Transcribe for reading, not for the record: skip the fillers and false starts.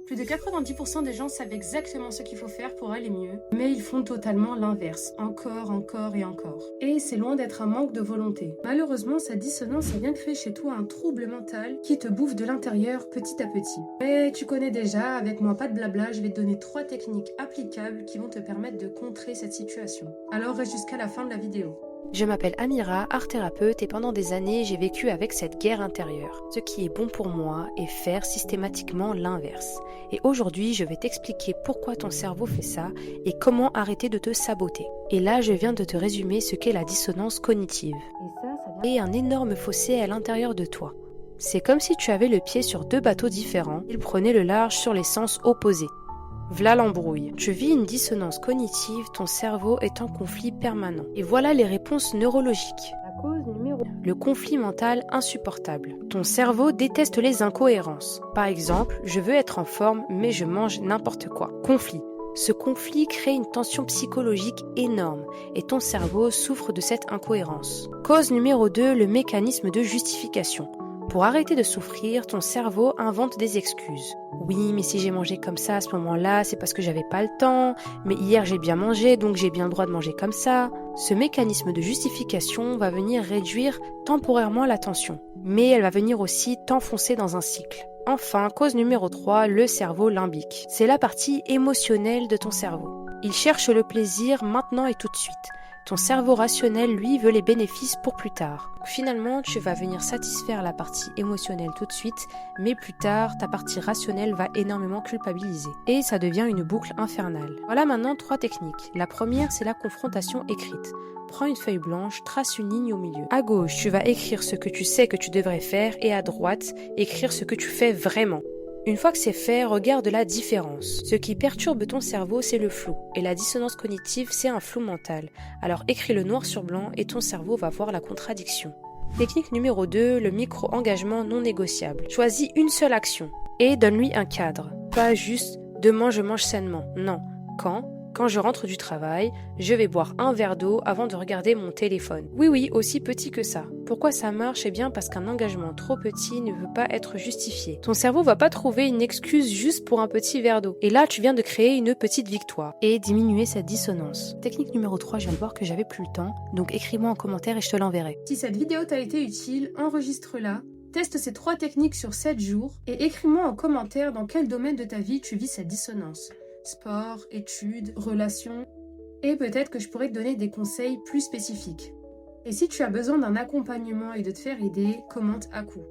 Plus de 90% des gens savent exactement ce qu'il faut faire pour aller mieux, mais ils font totalement l'inverse, encore et encore. Et c'est loin d'être un manque de volonté. Malheureusement, cette dissonance vient créer chez toi un trouble mental qui te bouffe de l'intérieur petit à petit. Mais tu connais déjà, avec moi pas de blabla, je vais te donner 3 techniques applicables qui vont te permettre de contrer cette situation. Alors reste jusqu'à la fin de la vidéo. Je m'appelle Amira, art thérapeute, et pendant des années, j'ai vécu avec cette guerre intérieure. Ce qui est bon pour moi est faire systématiquement l'inverse. Et aujourd'hui, je vais t'expliquer pourquoi ton cerveau fait ça et comment arrêter de te saboter. Et là, je viens de te résumer ce qu'est la dissonance cognitive. Et un énorme fossé à l'intérieur de toi. C'est comme si tu avais le pied sur 2 bateaux différents, ils prenaient le large sur les sens opposés. V'là l'embrouille. Tu vis une dissonance cognitive, ton cerveau est en conflit permanent. Et voilà les réponses neurologiques. La cause numéro 1. Le conflit mental insupportable. Ton cerveau déteste les incohérences. Par exemple, je veux être en forme, mais je mange n'importe quoi. Conflit. Ce conflit crée une tension psychologique énorme et ton cerveau souffre de cette incohérence. Cause numéro 2, le mécanisme de justification. Pour arrêter de souffrir, ton cerveau invente des excuses. Oui, mais si j'ai mangé comme ça à ce moment-là, c'est parce que j'avais pas le temps. Mais hier j'ai bien mangé, donc j'ai bien le droit de manger comme ça. Ce mécanisme de justification va venir réduire temporairement la tension. Mais elle va venir aussi t'enfoncer dans un cycle. Enfin, cause numéro 3, le cerveau limbique. C'est la partie émotionnelle de ton cerveau. Il cherche le plaisir maintenant et tout de suite. Ton cerveau rationnel, lui, veut les bénéfices pour plus tard. Finalement, tu vas venir satisfaire la partie émotionnelle tout de suite, mais plus tard, ta partie rationnelle va énormément culpabiliser. Et ça devient une boucle infernale. Voilà maintenant 3 techniques. La première, c'est la confrontation écrite. Prends une feuille blanche, trace une ligne au milieu. À gauche, tu vas écrire ce que tu sais que tu devrais faire et à droite, écrire ce que tu fais vraiment. Une fois que c'est fait, regarde la différence. Ce qui perturbe ton cerveau, c'est le flou. Et la dissonance cognitive, c'est un flou mental. Alors écris le noir sur blanc et ton cerveau va voir la contradiction. Technique numéro 2, le micro-engagement non négociable. Choisis une seule action et donne-lui un cadre. Pas juste « demain je mange sainement ». Non. Quand je rentre du travail, je vais boire un verre d'eau avant de regarder mon téléphone. Oui, aussi petit que ça. Pourquoi ça marche? Eh bien parce qu'un engagement trop petit ne veut pas être justifié. Ton cerveau va pas trouver une excuse juste pour un petit verre d'eau. Et là, tu viens de créer une petite victoire et diminuer cette dissonance. Technique numéro 3, je viens de voir que j'avais plus le temps, donc écris-moi en commentaire et je te l'enverrai. Si cette vidéo t'a été utile, enregistre-la. Teste ces 3 techniques sur 7 jours et écris-moi en commentaire dans quel domaine de ta vie tu vis cette dissonance. Sport, études, relations, et peut-être que je pourrais te donner des conseils plus spécifiques. Et si tu as besoin d'un accompagnement et de te faire aider, commente à coup.